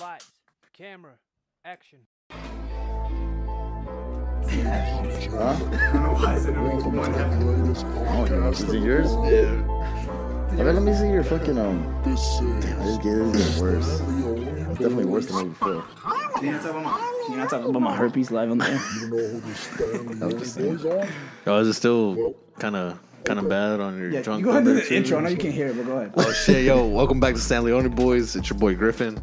Lights, camera, action. Huh? I don't know why is it Oh, is it yours? Yeah. Okay, let me see your fucking Damn, this is worse. It's definitely worse than before. Can you not talk about my herpes live on there? Oh, is it still kind of bad on your drunk? You go ahead and do the intro. I know you can't hear it, but go ahead. Oh shit, yo! Welcome back to StanleyOni Boyz. It's your boy Griffin.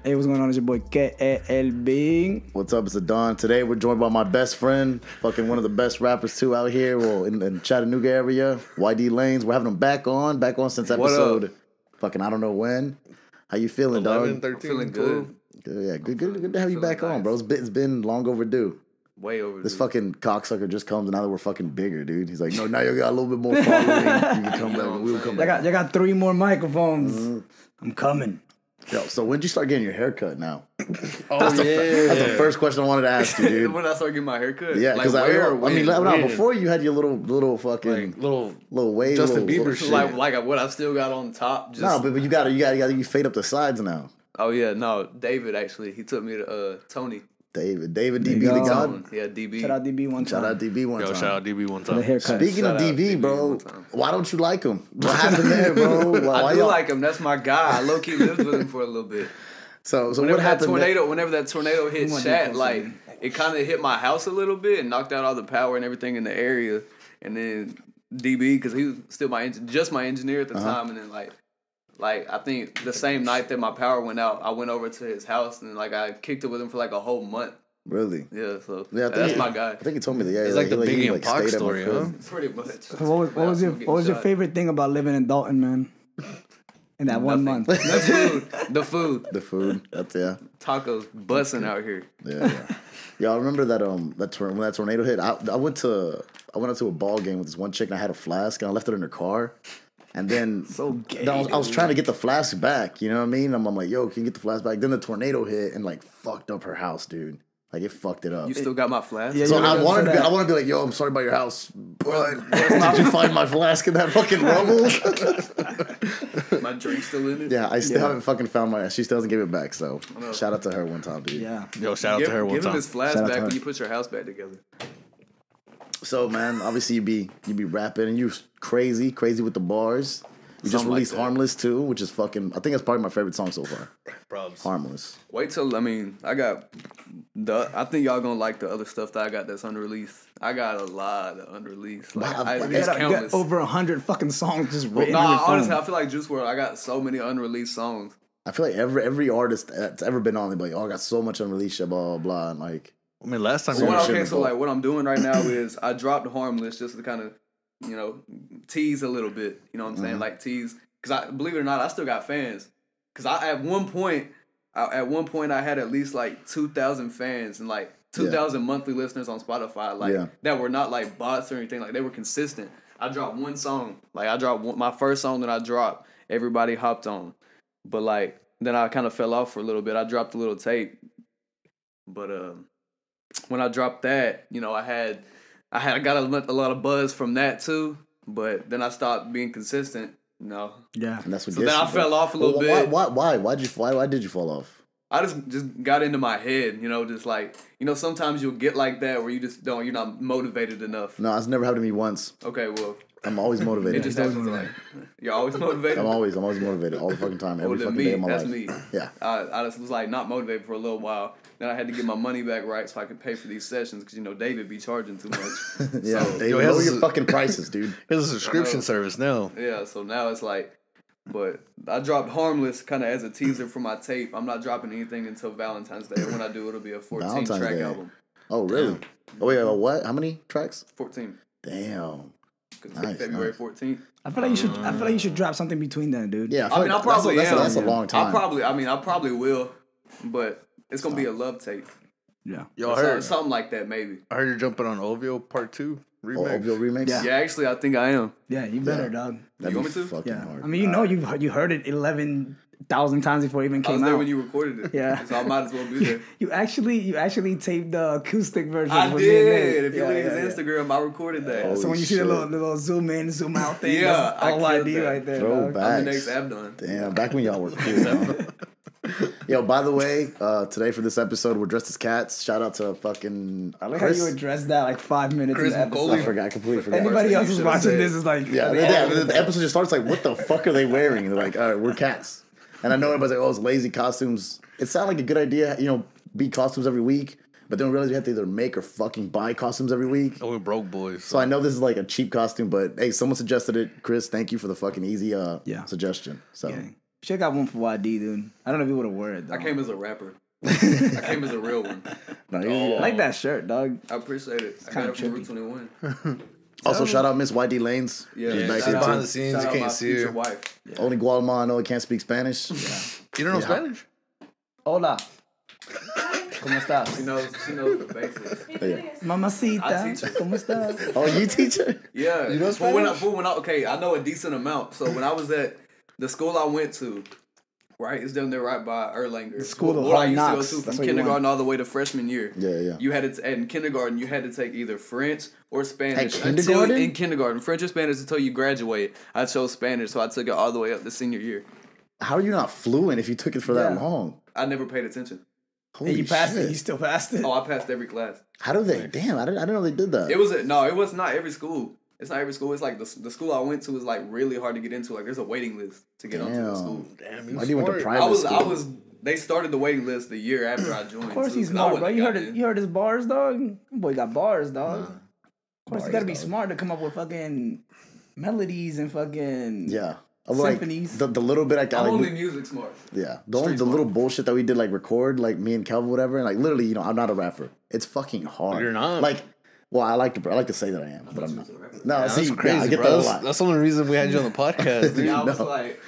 Hey, what's going on? It's your boy KLB. What's up? It's Adon. Today we're joined by my best friend, fucking one of the best rappers too out here, well in Chattanooga area, Yd Lanez. We're having him back on since episode fucking I don't know when. How you feeling, 11, dog? 13, Feeling good. Yeah, good to have you back on, bro. It's been long overdue. Way overdue. This fucking cocksucker just comes and now that we're fucking bigger, dude. He's like, no, now you got a little bit more following. You can come back and we'll come back. I got 3 more microphones. I'm coming. Yo, so when'd you start getting your hair cut now? That's That's the first question I wanted to ask you, dude. When I started getting my hair cut? Yeah, because before you had your little fucking like little wave, Justin Bieber shit. like what I still got on top. Just, no, but you fade up the sides now. Oh yeah, no, David actually he took me to Tony. David DB the God. Yeah, DB. Shout out DB one time. Shout out DB one time. Shout out DB one For the time. haircut. Speaking of DB, bro, why don't you like him? What happened there, bro? I do like him. That's my guy. I low key lived with him for a little bit. So whenever what happened? Whenever that tornado hit Chat, like it kind of hit my house a little bit and knocked out all the power and everything in the area. And then DB, because he was still my engineer at the time, and then like I think the same night that my power went out, I went over to his house and like I kicked it with him for like a whole month. Really? Yeah, so yeah, that's my guy. I think he told me that. It's like the Biggie and Pac story, huh? Pretty much. What was your favorite thing about living in Dalton, man? In that 1 month. The food. That's Tacos busting out here. Yeah. Yeah, I remember that when that tornado hit. I went out to a ball game with this one chick and I had a flask and I left it in her car. And then I was trying to get the flask back, you know what I mean? I'm like, yo, can you get the flask back? Then the tornado hit and like fucked up her house, dude. Like it fucked it up. You still got my flask? Yeah, so I wanted to be like, yo, I'm sorry about your house, but did you find my flask in that fucking rubble? My drink's still in it? Yeah, I still haven't fucking found my. She still hasn't give it back. So shout out to her one time, dude. Yeah. Yo, shout out to her one time. Give him his flask back her. when you put your house back together. So man, obviously you be rapping and you crazy with the bars. You just released Harmless too, which is fucking. I think it's probably my favorite song so far. Probs. Harmless. Wait till I think y'all gonna like the other stuff that I got that's unreleased. I got a lot of unreleased. Like it's you countless. got over 100 fucking songs just written. Honestly, I feel like Juice WRLD. I got so many unreleased songs. I feel like every artist that's ever been on, they're like, oh, I got so much unreleased shit, blah blah blah, and like. I mean, last time. So what I'm doing right now is I dropped Harmless just to kind of, tease a little bit. You know what I'm saying? Like tease. Because believe it or not, I still got fans. Because at one point I had at least like 2,000 fans and like 2,000 monthly listeners on Spotify, that were not like bots or anything. Like they were consistent. I dropped one song. Like I dropped my first song that I dropped. Everybody hopped on, but like then I kind of fell off for a little bit. I dropped a little tape, but when I dropped that, I got a lot of buzz from that too. But then I stopped being consistent. No. Yeah. And that's what. So then I fell off a little bit. Why did you fall off? I just got into my head, just like sometimes you'll get like that where you're not motivated enough. No, it's never happened to me once. Okay, well. I'm always motivated. It just happens like you're always motivated. I'm always motivated all the fucking time, every fucking day of my life. That's me. Yeah. I just was like not motivated for a little while. Then I had to get my money back right so I could pay for these sessions because David be charging too much. Yeah, David, lower your fucking prices, dude. It's a subscription service now. Yeah, so now it's like, but I dropped Harmless kind of as a teaser for my tape. I'm not dropping anything until Valentine's Day. When I do, it'll be a 14-track album. Oh, really? Damn. Oh, wait, what? How many tracks? 14. Damn. Nice, February 14th. I feel like you should drop something between then, dude. Yeah, I probably that's a long time. I probably will, but it's gonna be a love tape. Yeah. Yo, I heard something like that maybe. I heard you're jumping on OVO Part 2 remix. OVO remix? Yeah, actually I think I am. Yeah, you better, dog. That'd you want me to? Fucking yeah. hard. I mean, you heard it 11,000 times before it even came out. I was there when you recorded it. Yeah. So I might as well be there. You actually taped the acoustic version. I with did. If you look at his Instagram, I recorded that. So when you see the little zoom in, zoom out thing, yeah, that's all I do right there. Throwbacks. I'm the next Abdon. Damn, back when y'all were cool. Yo, by the way, today for this episode, we're dressed as cats. Shout out to fucking I like Chris. how you addressed that like 5 minutes in the episode. I forgot. I completely forgot. Anybody else who's watching said. this is like, Yeah, the episode just starts like, what the fuck are they wearing? They're like, all right, we're cats. And I know everybody's like, oh, it's lazy costumes. It sounded like a good idea, be costumes every week. But then we realized we have to either make or fucking buy costumes every week. Oh, we're broke boys. So I know this is like a cheap costume, but hey, someone suggested it. Chris, thank you for the fucking easy suggestion. So should got one for YD, dude. I don't know if he would have worn it, though. I came as a rapper. I came as a real one. I like that shirt, dog. I appreciate it. I got it from Route 21. Also, shout out Miss Yd Lanez. Yeah, She's back she's here behind too. the scenes. Shout You out can't my see future her. wife. Only Guatemala I know can't speak Spanish. You don't know Spanish? Hola. ¿Cómo estás? She knows the basics. Yeah. Mamacita. I teach her. ¿Cómo estás? Oh, you teacher? Yeah. You know Okay, I know a decent amount. So when I was at the school I went to, right, it's down there right by Erlanger. The school of what I hard used knocks. to go to That's from what you kindergarten want. all the way to freshman year. Yeah. You had to, in kindergarten, you had to take either French or Spanish. At kindergarten? In kindergarten. French or Spanish until you graduate. I chose Spanish, so I took it all the way up to senior year. How are you not fluent if you took it for that long? I never paid attention. Holy And you passed shit. it. You still passed it. Oh, I passed every class. How do they? Damn, I didn't know they did that. It was not every school. It's not every school. It's like the school I went to is like really hard to get into. Like there's a waiting list to get onto the school. Damn, Why do you went to private I school? was. They started the waiting list the year after I joined. Of course too, he's 'cause I smart, wouldn't bro. have You heard gotten it. in. You heard his bars, dog. Boy got bars, dog. Of course, you gotta be dog. smart to come up with fucking melodies and fucking Yeah. Like, symphonies. the little bit I got. I'm Like, only music smart. yeah. Street The little bullshit that we did, like record, like me and Kelvin, whatever. And like literally, I'm not a rapper. It's fucking hard. You're not? Like, well, I like to say that I am, but I'm not. No, That's see, crazy, I get bro. that a lot. That's the only reason we had you on the podcast, dude. Yeah, I was No. like,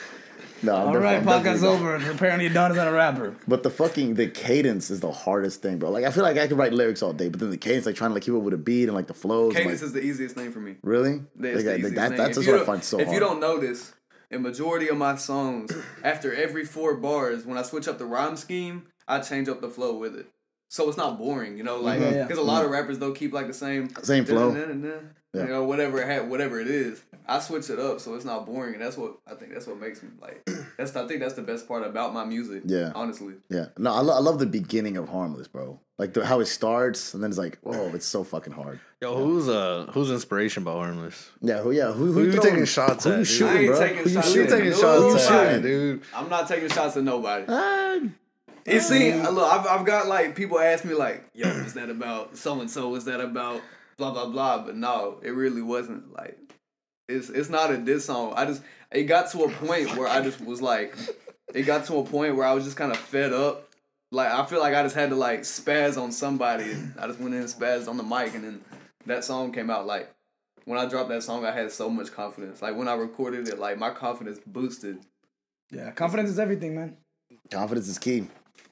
No, I'm All right, definitely podcast's not. over. Apparently, Don is not a rapper. But the cadence is the hardest thing, bro. Like I feel like I could write lyrics all day, but then the cadence, like trying to like keep up with a beat and like the flows. cadence like, is the easiest thing for me. really? It's the easiest thing. That's If just you what I don't- find so If hard. you don't notice, a majority of my songs, after every 4 bars, when I switch up the rhyme scheme, I change up the flow with it. So it's not boring, like Yeah. because a lot of rappers they'll keep like the same flow. you whatever it is. I switch it up so it's not boring, and that's what makes me like. I think that's the best part about my music. Yeah. honestly. Yeah, no, I love the beginning of Harmless, bro. Like how it starts, and then it's like, whoa, it's so fucking hard. Yo, who's inspiration about Harmless? Yeah, who Who you throwing- taking shots who at, you dude? shooting, I ain't bro? taking Who you shots You at shooting? taking No, shots nobody. at, dude? I'm not taking shots at nobody. Ah, And see, look, I've got like people ask me like, "Yo, is that about so and so? Is that about blah blah blah?" But no, it really wasn't. Like, it's not a diss song. It got to a point where I just was like, it got to a point where I was just kind of fed up. Like I feel like I just had to like spaz on somebody, and I just went in and spazzed on the mic, and then that song came out. Like when I dropped that song, I had so much confidence. Like when I recorded it, like my confidence boosted. Yeah, confidence is everything, man. confidence is key.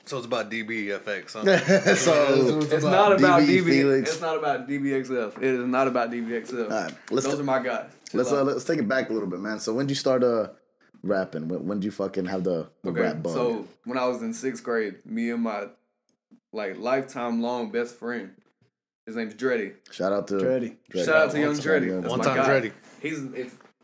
So it's about DBFX, huh? So It's not about DB DB. Felix. It's not about DBXF. It is not about DBXF. All right, Those are my guys. Chill out. let's take it back a little bit, man. So when did you start rapping? When did you fucking have the rap bug? So when I was in 6th grade, me and my like lifetime long best friend, his name's Dreddy. Shout out to Dreddy. Shout out to Young Dreddy. That's One my time guy. Dreddy. He's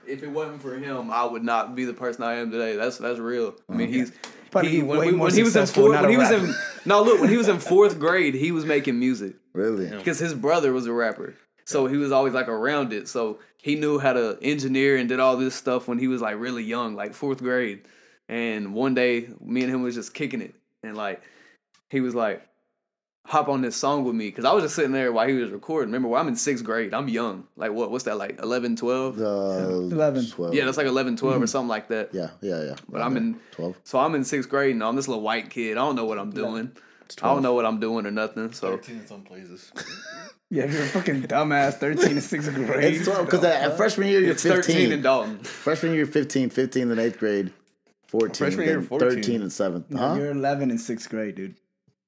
if it wasn't for him, I would not be the person I am today. That's real. I mean, he's Probably way more when he was in successful, fourth, not when a he was rapper. in no look when he was in 4th grade, he was making music Really? because his brother was a rapper. So he was always like around it. So he knew how to engineer and did all this stuff when he was like really young, like 4th grade. And one day, me and him was just kicking it, and like he was like, "Hop on this song with me," because I was just sitting there while he was recording. Remember, I'm in 6th grade. I'm young. Like what's that like 11, 12? 11. 12. Yeah, that's like 11, 12 or something like that. Yeah. But I'm in 12. So I'm in 6th grade, and I'm this little white kid. I don't know what I'm doing. I 12. don't know what I'm doing or nothing. So 13 in some places. Yeah, you're a fucking dumbass. 13 in 6th grade. It's 12 because at freshman year you're it's 13 in 15. Dalton. Freshman year 15 in the 8th grade, 14, Freshman year, then 14. 13 in 7th. No, Huh? You're 11 in 6th grade, dude.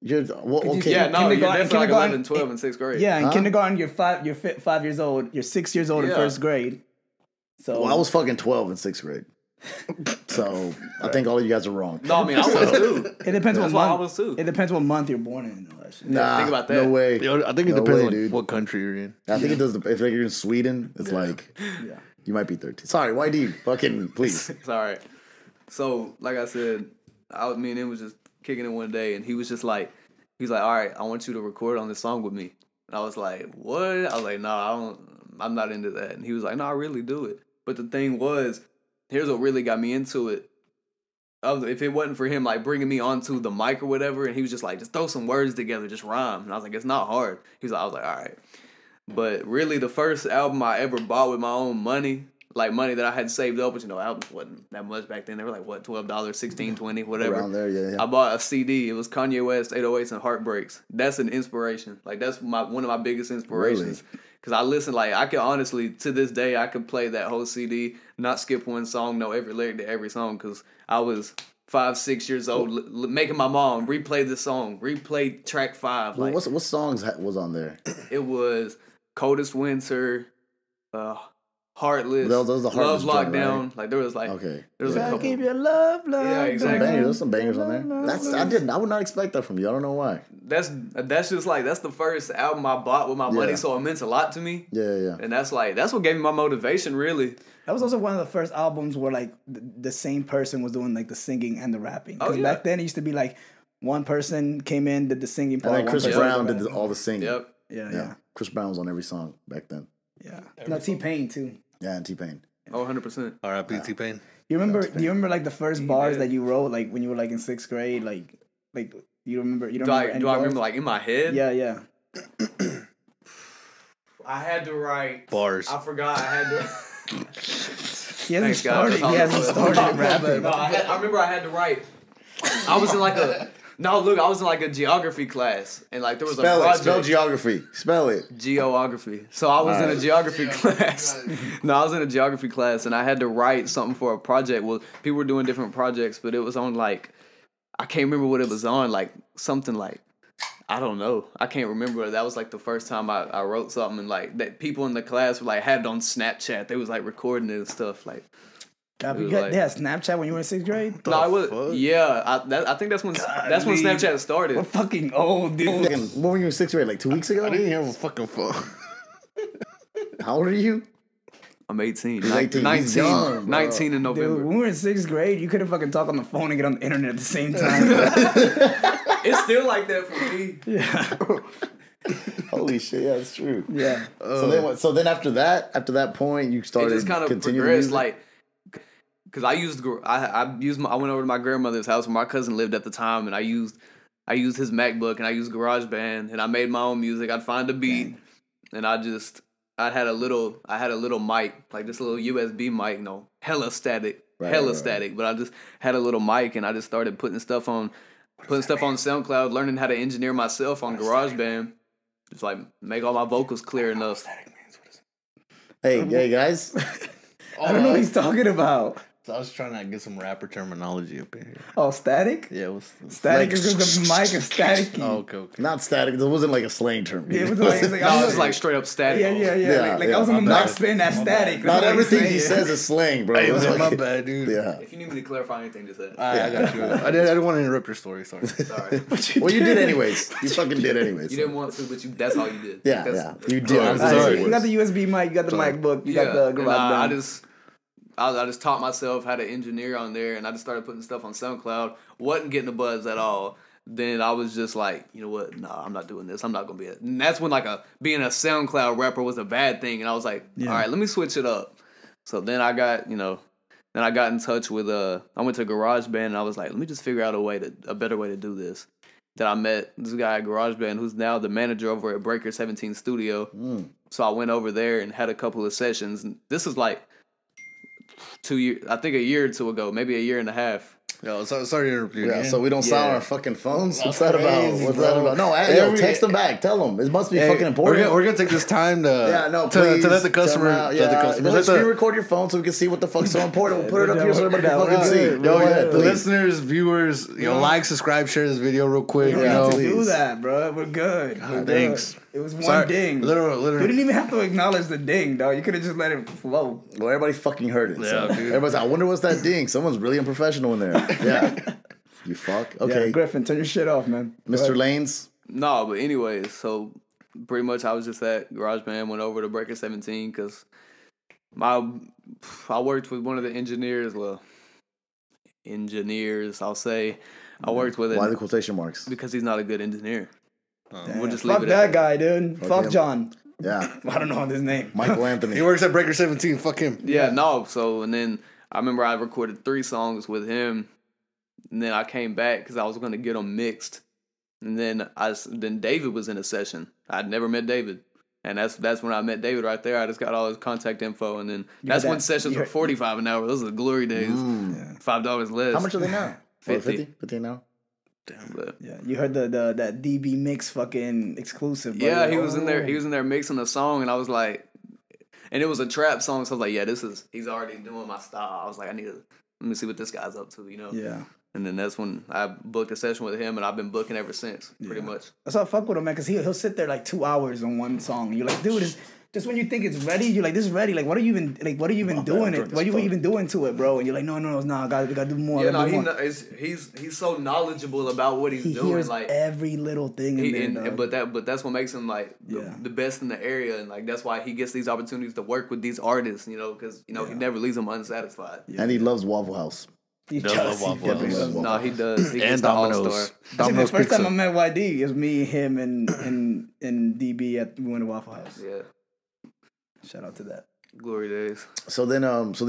You're well, okay. Yeah, no, you're Kindergarten- definitely like 11, kindergarten- 12 in 6th grade. Yeah, in Huh? kindergarten, you're 5 years old. You're 6 years old in Yeah. 1st grade. So Well, I was fucking 12 in 6th grade. So I think all of you guys are wrong. No, I mean I was too. it depends what That's why I month. was too. It depends what month you're born in. and all that shit. Nah, think about No that. way. Yo, I think it No depends way, on dude. what country you're in. I think it does. If like, you're in Sweden, it's like Yeah. you might be 13. Sorry, YD. Fucking please. It's all right. So, like I said, me and him was just kicking it one day, and he was like, all right, I want you to record on this song with me. And I was like, what? I was like, no, I'm not into that. And he was like, no, I really do it. But the thing was, here's what really got me into it. If it wasn't for him like bringing me onto the mic or whatever, and he was just like, just throw some words together, just rhyme. And I was like, it's not hard. I was like, all right. But really, the first album I ever bought with my own money, like money that I had saved up, which, you know, albums wasn't that much back then. They were like, what, $12, $16, $20, whatever. Around there, yeah. I bought a CD. It was Kanye West, 808s and Heartbreaks. That's an inspiration. Like, that's one of my biggest inspirations. Because I listen, like, I can honestly, to this day, I could play that whole CD, not skip one song, know every lyric to every song, because I was 5, 6 years old, making my mom replay the song, replay track 5. Well, like, what songs was on there? It was Coldest Winter, Heartless, Those are the Love Heartless joint, Lockdown. right? Like, there was like, Okay. there was a couple. Keep your love. Yeah, exactly. There's some bangers on there. I would not expect that from you. I don't know why. That's just like, that's the first album I bought with my money, so it meant a lot to me. Yeah. And that's what gave me my motivation, really. That was also one of the first albums where like the same person was doing like the singing and the rapping. Because back then it used to be like one person came in, did the singing part. And then Chris Brown did all the singing. Yep. Yeah. Chris Brown was on every song back then. Yeah. No, T-Pain too. Yeah, and T-Pain. Oh, 100%. R.I.P. T-Pain. You remember? Do you remember like the first bars that you wrote like when you were like in 6th grade? Like you remember? You don't remember any do I bars? remember like in my head? Yeah. I had to write Bars. I forgot. I had to. He hasn't Thanks, guys. started. He hasn't started rapping. No, I remember I had to write. I was in like a. No, look, I was in like a geography class, and like there was a project. Spell geography. Spell it. Geography. So I was in a geography class. No, I was in a geography class, and I had to write something for a project. Well, people were doing different projects, but it was on like, I can't remember what it was on. Like something like, I don't know. I can't remember. That was like the first time I wrote something, and like that people in the class were like had it on Snapchat. They was like recording it and stuff like. They had Snapchat when you were in 6th grade? No, it was. Yeah, I think that's when Snapchat started. We're fucking old, dude. When were you in 6th grade? Like 2 weeks ago? I didn't have a fucking phone. How old are you? I'm 18. He's 18. 19, He's young, bro. 19 in November. Dude, when we were in 6th grade, you couldn't fucking talk on the phone and get on the internet at the same time. It's still like that for me. Yeah. Holy shit, yeah, that's true. Yeah. So then after that point, you started It just kind of continue progressed, music? like, because I went over to my grandmother's house where my cousin lived at the time, and I used his MacBook, and I used GarageBand, and I made my own music. I'd find a beat, and I had a little mic, like this little USB mic, hella static, static, but I just had a little mic, and I just started putting stuff on SoundCloud, learning how to engineer myself on GarageBand, just like make all my vocals clear enough. Hey guys. I don't know what he's talking about. So I was trying to get some rapper terminology up in here. Oh, static? Yeah, what's Static is because the mic is static. Oh, okay. Not static. It wasn't like a slang term. Yeah, it was like, It's like straight up static. Yeah. Like I was on the mic spin that static. Not everything he says is slang, bro. Hey, my bad, dude. Yeah. If you need me to clarify anything, just say it. I got you. I didn't want to interrupt your story. Sorry. Sorry. Well, you did anyways. You fucking did anyways. You didn't want to, but that's all you did. Yeah. You did. I'm Alright, sorry. so you got the USB mic, you got the MacBook, you got the GarageBand. I just taught myself how to engineer on there, and I just started putting stuff on SoundCloud. Wasn't getting the buzz at all. Then I was just like, you know what? Nah, I'm not doing this. I'm not gonna be it. And that's when being a SoundCloud rapper was a bad thing, and I was like, all right, let me switch it up. So then I got in touch with I went to GarageBand, and I was like, let me just figure out a better way to do this. Then I met this guy at GarageBand who's now the manager over at Breaker 17 Studio. So I went over there and had a couple of sessions. And this is like 2 years, I think a year or two ago, maybe a year and a half. Yo, sorry to interrupt you. Yeah, again. so we don't sound on our fucking phones? What's that crazy, about? What's that about? No, text them back. Tell them. It must be fucking important. We're gonna take this time to please, to let the customer screen record your phone so we can see what the fuck's so important. We'll put it up here so everybody can fucking see. Go ahead, the please. Listeners, viewers, like, subscribe, share this video real quick. You don't need to please. do that, bro. We're good. Thanks. It was one ding. Literally. You didn't even have to acknowledge the ding, dog. You could have just let it flow. Well, everybody fucking heard it. Yeah, dude. Everybody's like, I wonder what's that ding. Someone's really unprofessional in there. Yeah. You fuck. Okay. Yeah, Griffin, turn your shit off, man. Mr. Lanez. No, but anyways, so pretty much I was just at GarageBand, went over to Breaker 17 because I worked with one of the engineers, I'll say, I worked with him. Why the quotation marks? Because he's not a good engineer. We'll just Fuck leave it that at guy, dude. Fuck him. John. Yeah. I don't know his name. Michael Anthony. He works at Breaker 17. Fuck him. Yeah, no. So, and then I remember I recorded 3 songs with him. And then I came back because I was going to get them mixed. And then then David was in a session. I'd never met David. And that's when I met David right there. I just got all his contact info. And then that's when sessions were $45 an hour. Those are the glory days. $5 less. How much are they now? 50. 50 now? Damn, but Yeah, you heard that DB mix fucking exclusive. Bro. yeah, he was in there. He was in there mixing a song, and I was like, and it was a trap song. So I was like, yeah, he's already doing my style. I was like, let me see what this guy's up to, you know? Yeah. And then that's when I booked a session with him, and I've been booking ever since, pretty much. That's why I fuck with him, man, because he'll sit there like 2 hours on one song. You're like, dude, just when you think it's ready, you're like, this is ready. Like, what are you even doing it? What are you even doing to it, bro? And you're like, no, it's not. We gotta do more. Yeah, no, he's so knowledgeable about what he's he doing. hears like every little thing in there. but that's what makes him like the best in the area, and like that's why he gets these opportunities to work with these artists, you know, because he never leaves them unsatisfied. Yeah. And he loves Waffle House. He does love Waffle House. No, he does. He And gets the Domino's. all-star. The first Pizza. time I met YD, it was me, him, and DB we went to Waffle House. Yeah, Shout out to that. glory days. So then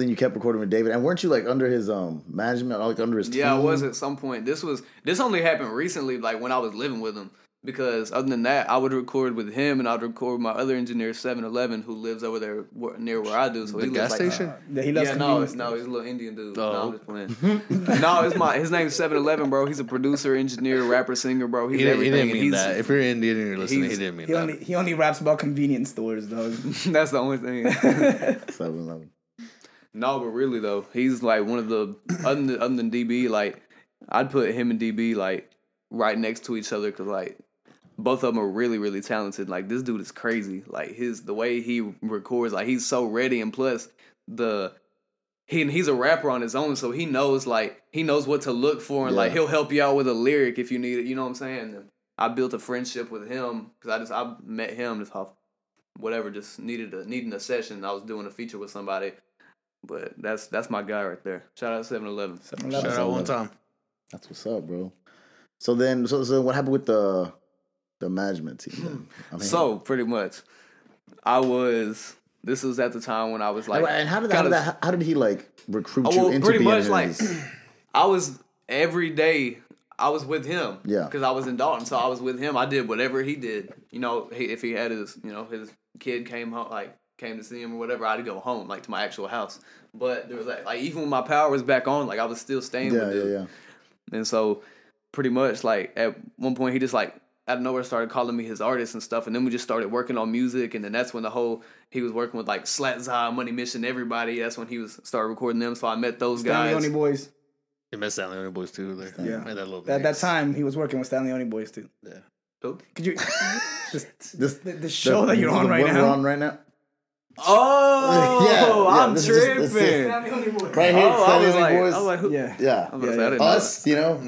you kept recording with David, and weren't you like under his management, like under his team? Yeah, I was at some point. This only happened recently, like when I was living with him. Because other than that, I would record with him, and I'd record with my other engineer, 7-Eleven, who lives over there near where I do. So he gas lives like, station? He loves convenience no, stores. he's a little Indian dude. Oh. No, I'm just playing. No, his name's 7-Eleven, bro. He's a producer, engineer, rapper, singer, bro. He's He everything. didn't mean He's- that. If you're Indian and you're listening, he he's- didn't mean He that. he only raps about convenience stores, though. That's the only thing. 7-Eleven. No, but really though, he's like one of the other than DB. Like I'd put him and DB like right next to each other because like both of them are really really talented. Like this dude is crazy. Like the way he records, like he's so ready, and plus he's a rapper on his own, so he knows what to look for, and like he'll help you out with a lyric if you need it. You know what I'm saying? And I built a friendship with him because I met him just off whatever, just needing a session. I was doing a feature with somebody. But that's my guy right there. Shout out 7-Eleven. Shout out one time. That's what's up, bro. So then, so what happened with the management team then? I mean, So pretty much, this was at the time when I was like, and how did he like recruit you into pretty being much his? like, I was every day. I was with him, Yeah. because I was in Dalton, so I was with him. I did whatever he did. You know, if he had his kid came home, came to see him or whatever, I'd go home, like to my actual house. But there was like even when my power was back on, like I was still staying with him. Yeah. And so pretty much like at one point he just like out of nowhere started calling me his artist and stuff, and then we just started working on music, and then that's when he was working with like Slatzai, Money Mission, everybody. That's when he started recording them. So I met those guys. StanleyOni Boyz. You met StanleyOni Boyz too. There. Yeah. Made that little At that mix. time, he was working with StanleyOni Boyz too. Yeah. Who? Could you the show that you're on right We're now? on right now. Oh, Yeah, I'm this is tripping. just- this is- StanleyOni Boyz. Right here, I was StanleyOni Boyz. like, who? Yeah. Yeah. I was like, I didn't know Us, you know.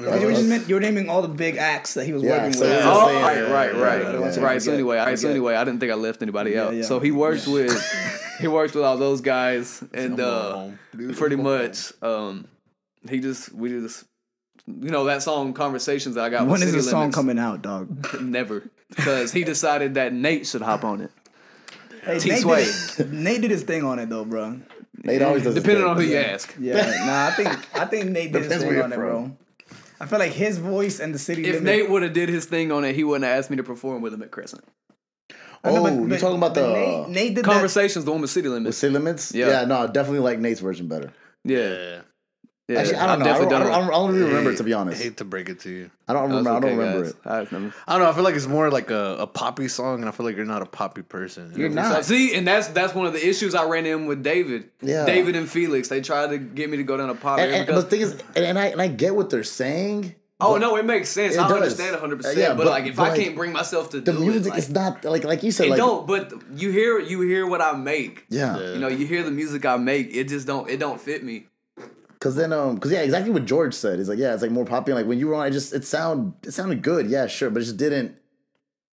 You were naming all the big acts that he was Yeah, working so with. it's Oh, just saying, right. yeah. Right. So anyway, I didn't think I left anybody out. yeah. So he worked with all those guys, and home. pretty much, we just that song "Conversations" that I got. When with is the City song Limits, coming out, dog? Never, because he decided that Nate should hop on it. Hey, T-Sway. Nate did his thing on it though, bro. Nate always does. his Depending thing. on who you ask. Yeah, I think Nate did his Depends thing where you're on it, from. bro. I feel like his voice and the city. If limit, Nate would have did his thing on it, he wouldn't have asked me to perform with him at Crescent. I know, Oh, you're talking about the Nate did Conversations, the one with City with Limits. City Limits? Yeah. No, definitely like Nate's version better. Yeah. Actually, I don't know. I don't really remember it, to be I honest. hate to break it to you. I don't remember. I don't remember it. I don't know. I don't know. I feel like it's more like a poppy song, and I feel like you're not a poppy person. You're So, not. see, and that's one of the issues I ran in with David. Yeah. David and Felix, they tried to get me to go down a pop. And but the thing is, and I get what they're saying. Oh no, it makes sense. It I does. understand 100%. Yeah, but like, if but I like, can't bring myself to The do music it, is not like you said. it Like, don't. But you hear what I make. yeah. You know, you hear the music I make. It just don't fit me. Cause then, exactly what George said. He's like, yeah, it's like more poppy. Like when you were on, it sounded good. Yeah, sure, but it just didn't.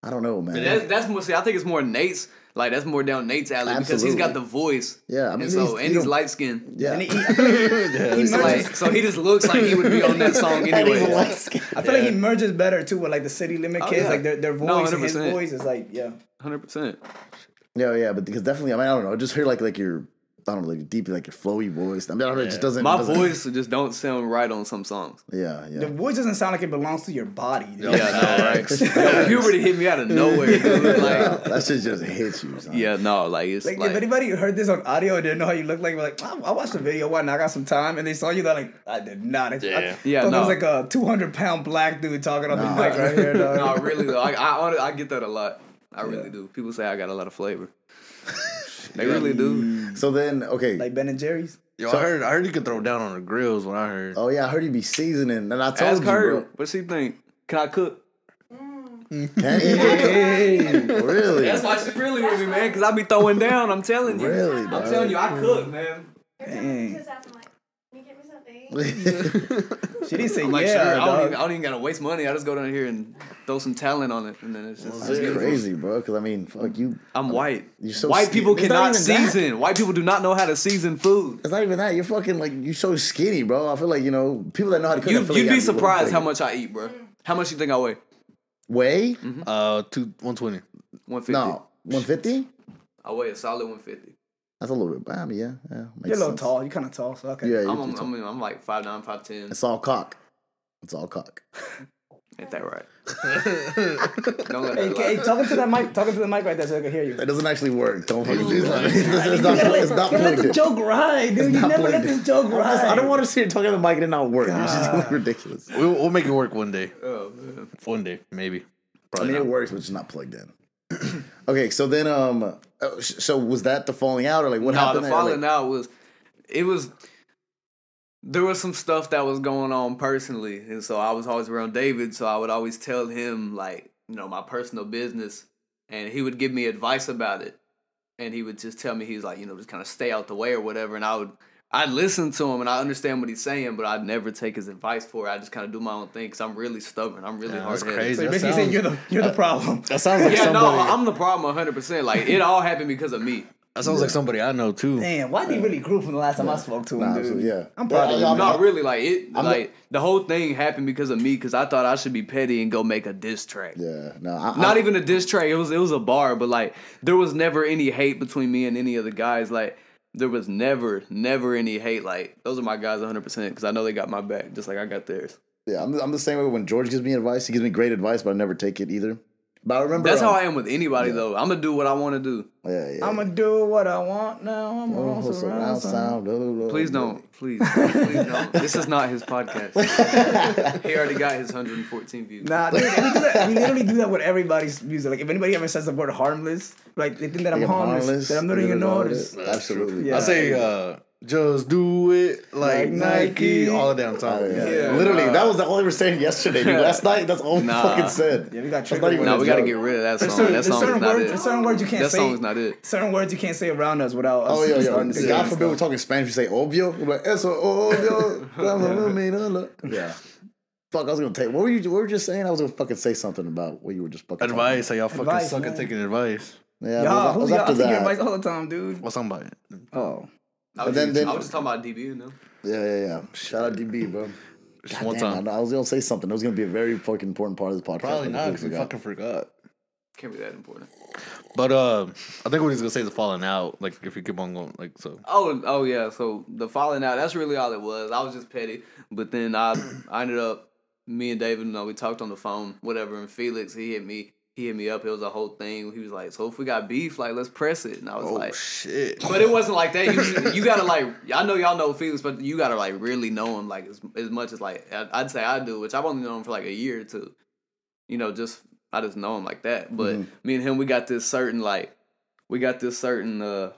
I don't know, man. That's more. See, I think it's more Nate's. Like that's more down Nate's alley because he's got the voice. Yeah, I mean, and he's light skinned. Yeah, And So he just looks like he would be on that song anyway. I feel like he merges better too with like the City Limit Kids, yeah. like their voice and his 100%. voice is like 100%. yeah, but because definitely, I mean, I don't know, just hear like your, I don't know, like deep, like your flowy voice. I mean, I don't know, it just doesn't. My voice just don't sound right on some songs. Yeah. the voice doesn't sound like it belongs to your body. Dude. Yeah, no, right. Puberty hit me out of nowhere, dude. Like, that shit just hits you. Son. yeah, no, like it's Like, like if anybody heard this on audio and didn't know how you look like, like I watched the video one, I got some time, and they saw you, they're like, I did not expect. Yeah, It no. was like a 200-pound black dude talking on the mic right here. Dog. no, really though. I get that a lot. I really do. People say I got a lot of flavor. They really do. So then, okay. Like Ben and Jerry's. Yo, I heard you could throw down on the grills. What I heard. Oh yeah, I heard you be seasoning, and I told Ask you, her. bro. What she think? Can I cook? Can you? Really? That's why she's really with me, man. Because I be throwing down. I'm telling you. Really, I'm dog? telling you, I cook, man. Dang. Just after like, can you get me something? She didn't say I'm like, yeah. sure. I dog. don't even gotta waste money. I just go down here and throw some talent on it, and then it's just That's beautiful. crazy, bro. Because I mean, fuck you. I'm white. You're so White skinny. people It's not cannot even that. season. White people do not know how to season food. It's not even that. You're fucking like you're so skinny, bro. I feel like people that know how to cook. I feel like You'd you be have to surprised look how big. much I eat, bro. How much you think I weigh? Weigh? 120. 150. No, 150. I weigh a solid 150. That's a little bit. I mean, yeah. Makes You're a little sense. tall. You're kind of tall, so okay. Yeah, I'm like 5'9", 5'10". it's all cock. It's all cock. Ain't that right? Don't let Hey, that hey, lie. talking to the mic right there so I can hear you. That doesn't actually work. Don't fucking do that. It's not You let plugged the in. joke ride, dude. You not never let plugged in. this joke ride. I don't want to see her talking to the mic and it not work. It's just like ridiculous. We'll make it work one day. Oh, man. One day, maybe. I Probably mean, not. it works, but it's not plugged in. Okay, so then, so was that the falling out or like what happened? The there? falling Like, out there was some stuff that was going on personally, and so I was always around David, so I would always tell him like, my personal business, and he would give me advice about it, and he would just tell me, he's like, just kind of stay out the way or whatever, and I'd listen to him and I understand what he's saying, but I'd never take his advice for it. I just kind of do my own thing because I'm really stubborn. I'm really That's hard-headed. crazy. So you That basically saying you're the problem. That sounds like Yeah, somebody. no, I'm the problem 100%. Like, it all happened because of me. That sounds like somebody I know too. Damn, why he really grew from the last time I spoke to him, Nah, dude? so, yeah. I'm proud of you. No, really, like the whole thing happened because of me. Because I thought I should be petty and go make a diss track. Yeah, no, Not even a diss track. It was a bar, but like there was never any hate between me and any of the guys. Like there was never any hate. Like those are my guys 100% because I know they got my back just like I got theirs. Yeah, I'm the same way when George gives me advice. He gives me great advice, but I never take it either. But I remember That's how I am with anybody though. I'm gonna do what I want to do. Yeah. I'ma do what I want now. I'm Oh, gonna surround sound. Please don't. Please don't. This is not his podcast. He already got his 114 views. Nah, dude, we literally do that with everybody's music. Like if anybody ever says the word harmless, like they think that I'm harmless, that I'm not even noticed. Absolutely. Yeah. I say, just do it like Nike all the damn time. Yeah. Literally, that was the only we were saying yesterday, dude. Last night, that's all we fucking said. Yeah, we got That's not triggered. even No, a we gotta joke. get rid of that There's song. certain, That there's song certain is not words. it. There's certain words you can't That say. song is not it. Certain words you can't say around us without us. Oh, yeah. starting to say God and forbid we're stuff. talking Spanish. We say obvio. We're like, eso obvio. Yeah. Fuck, I was gonna take. What were you just saying? I was gonna fucking say something about what you were just fucking talking Advice, how y'all fucking Advice, suck man. at taking advice. about. Yeah, Y'all, it was y'all after take your that. advice all the time, dude. What's somebody? Oh. I was then- just talking about DB, Yeah. Shout out DB, bro. Just God one damn, time. I was gonna say something. It was gonna be a very fucking important part of this podcast. Probably I not because we forgot. fucking forgot. Can't be that important. But I think what he's gonna say is falling out. Like if you keep on going, like so. Oh yeah. So the falling out, that's really all it was. I was just petty. But then I ended up, me and David, we talked on the phone, whatever, and Felix, he hit me up. It was a whole thing. He was like, so if we got beef, like, let's press it. And I was like, Shit. but it wasn't like that. You gotta like, I know y'all know Felix, but you gotta like really know him like as much as like I'd say I do, which I've only known him for like a year or two. I just know him like that. But me and him, we got this certain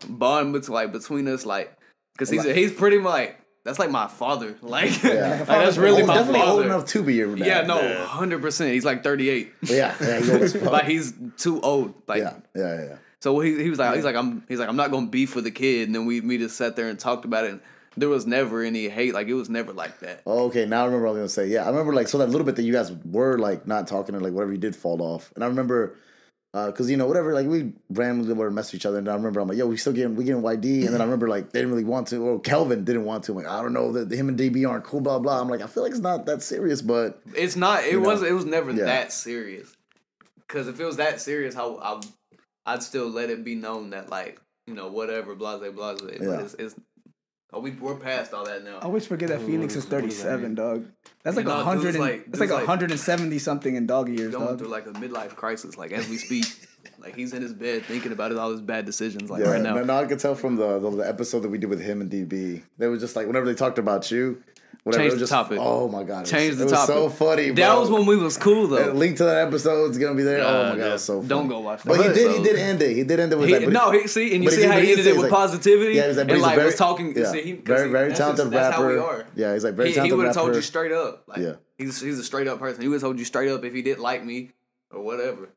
bond between us, like, cause he's pretty much that's like my father, like, Yeah. like that's really my definitely father. old enough to be your dad. Yeah, no, 100%. He's like 38. Yeah, he's old as fuck. Like he's too old. Like, Yeah. so he was like, I'm not gonna beef with the kid, and then we just sat there and talked about it. And there was never any hate. Like it was never like that. Oh, okay, now I remember what I was gonna say. Yeah, I remember like so that little bit that you guys were like not talking or like whatever you did fall off. And I remember Cause whatever, like we randomly would mess with each other, and I remember I'm like, yo, we getting YD, and then I remember like they didn't really want to, or Kelvin didn't want to. I'm like, I don't know, that him and DB aren't cool, blah blah. I'm like, I feel like it's not that serious, but it's not. It was never that serious. Cause if it was that serious, I'd still let it be known that like whatever, blase blase. Yeah. But we're past all that now. I always forget that Phoenix is 37, dog. That's like 100. That's like 170 something in dog years, going dog. through like a midlife crisis, like as we speak. Like he's in his bed thinking about all his bad decisions, like right now. No, I could tell from the episode that we did with him and DB. They was just like whenever they talked about you. Whatever, Change it was the topic. Oh my god! Change the topic. topic. It was so funny. Bro. That was when we was cool though. And link to that episode is gonna be there. Oh my god, it's so funny. Don't go watch that. But he did end it. He did end it with that. You see how he ended it with positivity. Yeah, he was like, and very, was talking. Yeah, very talented rapper. That's how we are. Yeah, he's like very talented rapper. He would have told you straight up. Like, yeah, he's a straight up person. He would have told you straight up if he didn't like me or whatever.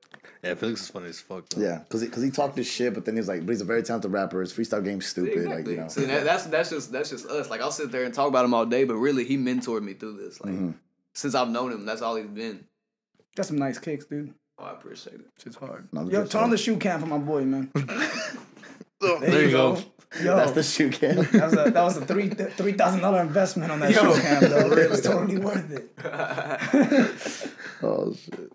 Yeah, Felix is funny as fuck. Though. Yeah, because he talked his shit, but then he's like, but he's a very talented rapper. His freestyle game's stupid. Exactly. Like See, that's just us. Like I'll sit there and talk about him all day, but really he mentored me through this. Like since I've known him, that's all he's been. Got some nice kicks, dude. Oh, I appreciate it. Shit's hard. No, Yo, turn on the shoe cam for my boy, man. There you go. Yo, that's the shoe cam. That was a $3,000 investment on that shoe cam, though. It was totally worth it. Oh shit.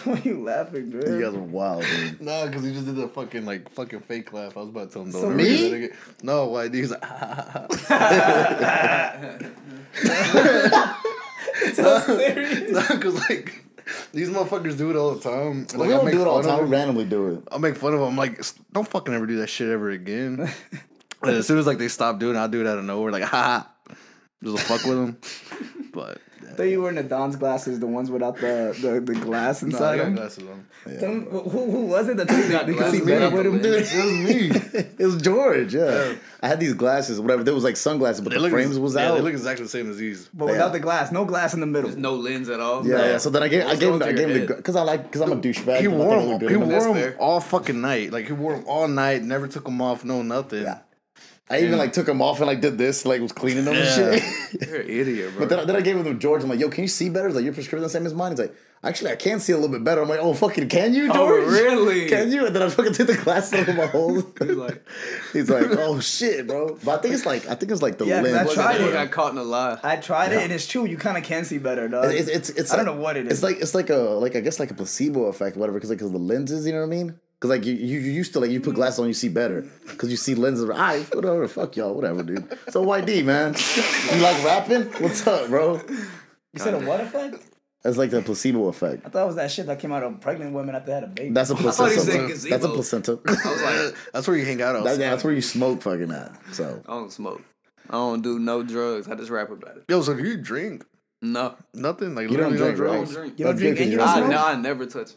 Why are you laughing, Dre? You guys are wild, dude. No, because he just did the fucking fake laugh. I was about to tell him don't. So ever me? do that again. No, why? He's like, It's so serious. no, because like these motherfuckers do it all the time. Well, Like we I don't make do it all fun the of time. We them. randomly do it. I make fun of them. I'm like, don't fucking ever do that shit ever again. And as soon as like they stop doing it, I'll do it out of nowhere. Like, ha, just fuck with them. But I thought you were in the Don's glasses, the ones without the glass no, inside I got them. glasses on. Tell me, who was it that told you got they could see glasses better without with the him? lens. It was me. It was George. Yeah, I had these glasses, whatever. There was like sunglasses, but the frames was out. They look exactly the same as these. But without the glass, no glass in the middle. There's no lens at all. Yeah. So then I gave him head? because I'm a douchebag. He and I wore think I them. look good He in them. wore them fair. all fucking night. Like he wore them all night. Never took them off. No nothing. Yeah. I even like took them off and like did this, like was cleaning them and Yeah. shit. You're an idiot, bro. But then I gave him to George. I'm like, yo, can you see better? He's like, your prescription the same as mine. He's like, actually, I can see a little bit better. I'm like, oh, fucking, can you, George? Oh, really? Can you? And then I fucking took the glasses off of my holes. He's like, oh shit, bro. But I think it's like the Yeah, 'cause lens. I tried it. got caught in a lie. I tried it, and it's true. You kind of can see better, dog. It's I don't know what it is. It's like I guess like a placebo effect, whatever. Because the lenses, you know what I mean? Because like you used to like you put glasses on, you see better. Because you see lenses. Whatever, fuck y'all, whatever, dude. So YD, man, you like rapping? What's up, bro? You said a what effect? It's like the placebo effect. I thought it was that shit that came out of pregnant women after they had a baby. That's a thought he placenta. said gazebo. That's a placenta. I was like, That's where you hang out outside. That's where you smoke fucking at. So I don't smoke. I don't do no drugs. I just rap about it. Yo, so do you drink? No. Nothing? Like You don't literally drink, I right? don't drink. You don't That's drink good and you 'cause don't you're smoke? I never touch.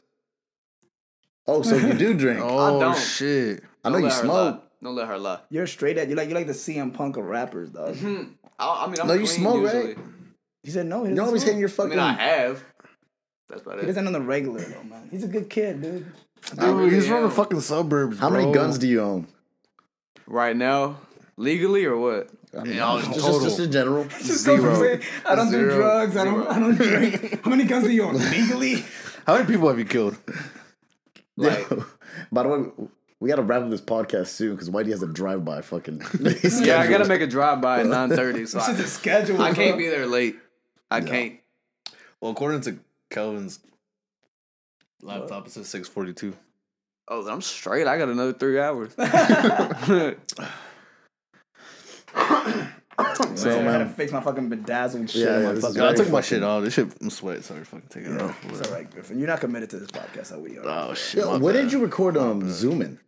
oh, so you do drink? Oh don't. shit! I know Don't you let her smoke. lie. Don't let her lie. You're straight at you like the CM Punk of rappers, dog. I mean, I'm No, you clean smoke, right? usually. He said no. He You're doesn't always smoke. hitting your I fucking. mean, I have. That's about He it. doesn't on the regular though, man. He's a good kid, dude. Dude, he's from the am. fucking suburbs. How many bro. guns do you own? Right now, legally or what? I mean, Yeah, just in general. Just goes from saying, I don't do Zero. drugs. I don't drink. How many guns do you own legally? How many people have you killed? Like, By the way, we gotta wrap up this podcast soon because Whitey has a drive-by fucking. yeah, I gotta make a drive-by at 9:30, so This is a schedule. I can't bro. be there late. I can't. Well, according to Kelvin's laptop, it says 6:42. Oh, I'm straight. I got another 3 hours. So I man. gotta fix my fucking bedazzled shit. Yeah, on yeah, my this is fucking- I very took my fucking- shit off. This shit, I'm sweating. Sorry, fucking take it off. It's all right, Griffin. You're not committed to this podcast how we are. Oh shit! Yo, my when bad. did you record Zooming?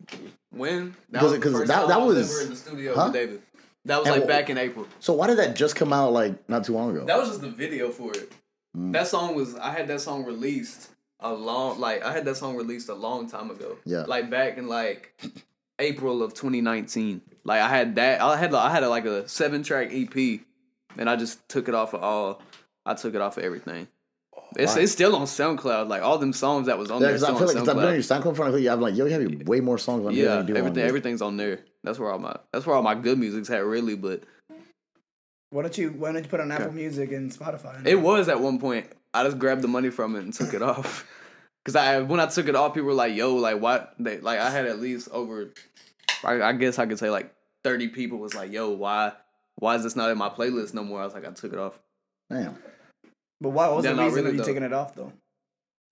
When? Because- the because first that- time that I was- ever in the studio Huh? with David. That was And like wh- back in April. So why did that just come out like not too long ago? That was just the video for it. That song was. I had that song released a long time ago. Yeah. Like back in like April of 2019. Like I had that. I had like a 7-track EP, and I just took it off of all. I took it off of everything. It's still on SoundCloud. Like all them songs that was on Yeah, there. because I Still feel on like I've been on your SoundCloud. SoundCloud front. I'm like, yo, you have way more songs on here Yeah, than you do on everything. this. Everything's on there. That's where all my good music's at really. But Why don't you put on Apple Music and Spotify? it was at one point. I just grabbed the money from it and took it off. Cause when I took it off, people were like, "Yo, like what?" I had at least over, I guess I could say like 30 people was like, "Yo, why is this not in my playlist no more?" I was like, I took it off. Damn. But why was the not reason really, of you though. taking it off though?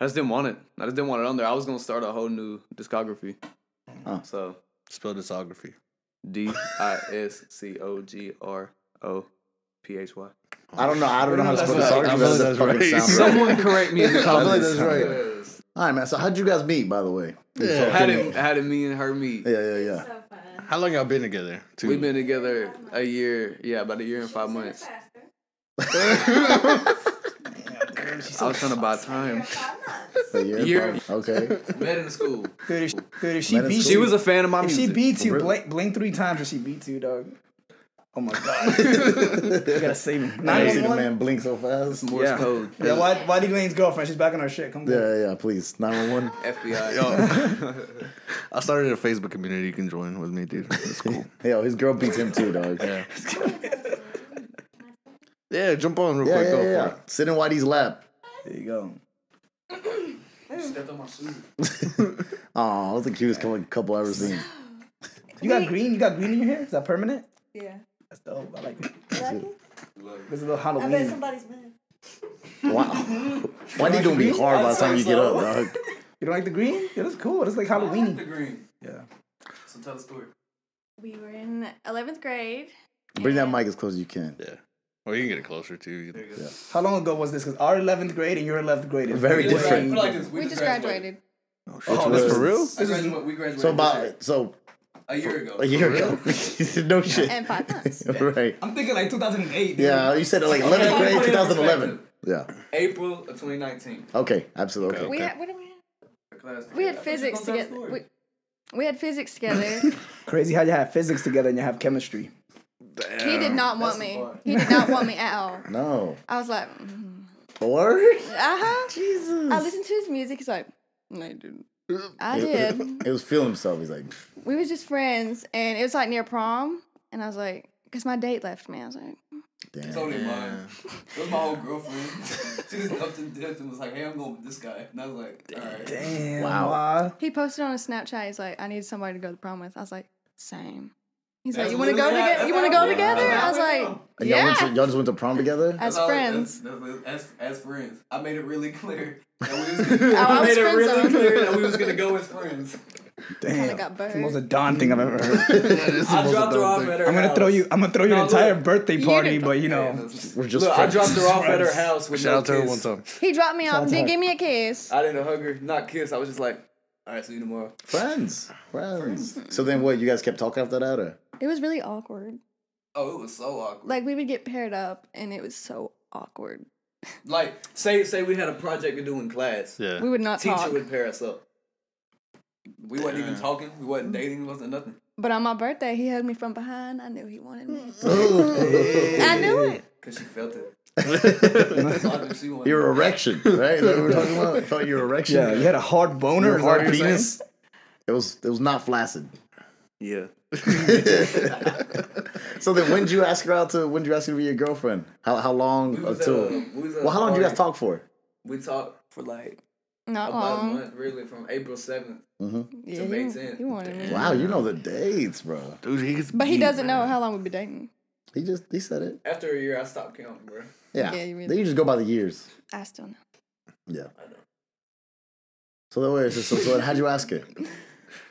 I just didn't want it. I just didn't want it on there. I was gonna start a whole new discography. So Spell discography. DISCOGROPHY. I don't know how to spell the That's song. right. That fucking Right. sounds right. Someone correct me in the I feel like comments. that's right. All right, man. So how'd you guys meet, by the way? Yeah. How did me and her meet? Yeah. So fun. How long y'all been together? Too? We've been together a year. Yeah, about a year and 5 months. I was trying to buy time. A year. Okay. Met in school. Dude, if she Man, beats She you, was a fan of my if music. she beats you, Really? blink 3 times or she beats you, dog. Oh my god. You gotta save me. I never seen a 911? man blink so fast. Morse Yeah. code. Yeah, Yd Lanez's girlfriend, she's back on her shit. Come on. Yeah, please. 911. FBI. I started a Facebook community you can join with me, dude. It's cool. Yo, his girl beats him too, dog. Yeah. Yeah, jump on real quick. Go for it. Sit in Whitey's lap. There you go. Stepped on my shoe. Oh, I was the cutest couple I ever seen. You got green? You got green in your hair? Is that permanent? Yeah. That's dope. I like it. You like it? There's a little I bet Halloween. somebody's mad. Wow. Whitey gonna be hard by the time you get up, dog. You don't like the green? Yeah, that's cool. It's like I like Halloween. the green. Yeah. So tell the story. We were in 11th grade. Bring that and mic as close as you can. Yeah. Well, you can get it closer too. There you go. How long ago was this? Because our 11th grade and your 11th grade is Very different. Put it like this. We just graduated. Oh, was- that's for real? We graduated So a year ago. a year ago. No shit. And 5 months. Right. I'm thinking like 2008. Dude. Yeah, you said like 11th grade, 2011. Yeah. April of 2019. Okay, absolutely. Okay. We had, what did we have? We had I thought you physics was gonna tell the together. story. We had physics together. Crazy how you have physics together and you have chemistry. He did not want That's me. the part. He did not want me at all. No. I was like, Or? Jesus. I listened to his music. He's like, no, you didn't. I did. It was feeling himself. He's like, We was just friends, and it was like near prom, and I was like, because my date left me. I was like, It's damn. only mine. It was my whole girlfriend. She just up to death and was like, "Hey, I'm going with this guy." And I was like, "All right." Damn. Wow. he posted on his Snapchat. He's like, I need somebody to go to prom with. I was like, same. He's That's like, you want to go literally how- together? You that's want to how go it together? went. I was like, And yeah. y'all just went to prom together? As That's all- friends. as friends. I made it really clear that we was I I was made it friend really zoned. clear that we was gonna go as friends. Damn. got It's the most burned. Adon thing I've ever heard. I dropped her off at her I'm gonna house. throw you an No, entire look. birthday You party, didn't- but you Yeah, know. We're just look, I friends. dropped her off at her Friends. house with Shout no out to her kiss. one time. He dropped me off and Shout didn't out. give me a kiss. I didn't hug her, not kiss. I was just like, "All right, see you tomorrow." Friends. So then what, you guys kept talking after that, or? It was really awkward. Oh, it was so awkward. Like, we would get paired up, and it was so awkward. Like, say we had a project to do in class. Yeah. We would not Teacher talk. would pair us up. We wasn't even talking. We wasn't dating. Wasn't nothing. But on my birthday, he hugged me from behind. I knew he wanted me. Hey. I knew it. Cause she felt it. That's all that she wanted. Your erection, right? Is that what we're talking about? I felt your erection. Yeah, you had a hard boner. Your Is that what hard you're saying? penis. It was not flaccid. Yeah. So then, when did you ask her to be your girlfriend? How long? We was at Until? a- we was at Well, a how long did you guys party. talk for? We talked for like Not about a long. month, really, from April 7th. Yeah, to May 10th. he wanted me. Wow, you know the dates, bro. Dude, he's But he doesn't know how long we've been dating. He said it. After a year, I stopped counting, bro. Yeah. Yeah, you really- Then you just go by the years. I still know. Yeah. I know. So then, wait, so how'd you ask her?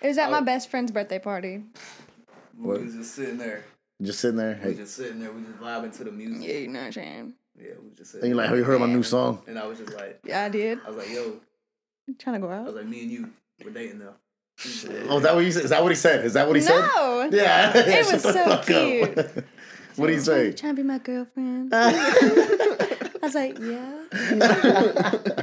It was at my best friend's birthday party. We was just sitting there. Just sitting there. We Hey, just sitting there. We just vibing to the music. Yeah, you know what I'm saying? Yeah, we just and sitting you're like, have you heard my new song? And I was just like, Yeah, I did. I was like, yo, Trying to go I was out. like, me and you, we're dating now. Oh, is that what you said? Is that what he said? Is that what he said? No! Yeah. It Shut was the so fuck cute. up. What did he say? Trying to be my girlfriend. I was like, yeah.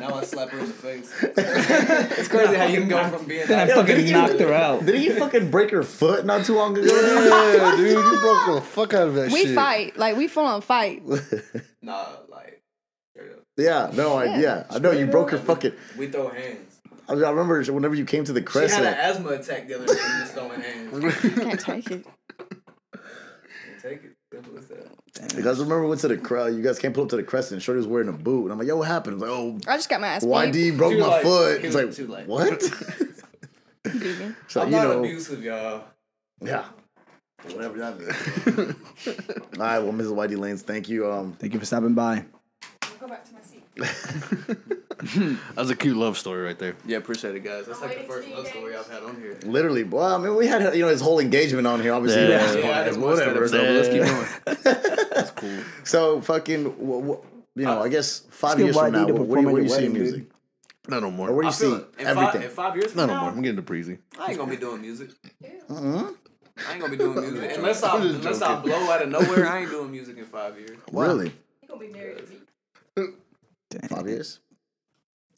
Now I slap her in the face. It's crazy how you can go from being Then I like, fucking knocked her out. Did he fucking break her foot not too long ago? Yeah, dude, you broke the fuck out of that We shit. fight. Like, we full on fight. nah, like, straight up. Yeah, no, I know you broke her fucking. We throw hands. I remember whenever you came to the She had Crescent. an asthma attack the other day. We just throwing hands. Can't take it. Take it. Simple as that. Because remember we went to the crowd. You guys came pull up to the Crescent. Shorty was wearing a boot, and I'm like, "Yo, what happened?" Like, "Oh, I just got my ass beat. YD broke She was my like- foot." she It's was like, too late. "What?" Vegan. So I'm not abusive, y'all. Yeah. Whatever that means. All right, well, Mrs. Yd Lanez, thank you. Thank you for stopping by. Go back to my seat. That was a cute love story right there. Yeah, appreciate it, guys. That's like the waiting first to love be story I've had on here. Literally, well, I mean, we had his whole engagement on here. Obviously, Yeah. yeah, Yeah, I didn't watch that whatever. episode, but let's keep going. That's cool. So fucking, I guess 5 give years from YD now, to where perform do at you your see your wedding, music? dude. Not no Or more. where do you I feel see it. In everything? 5 years from Not no now, more. I'm getting the breezy. I ain't gonna be doing music. Mhm. I ain't gonna be doing music unless I blow out of nowhere. I ain't doing music in 5 years. Really? You gonna be married to me. 5 years?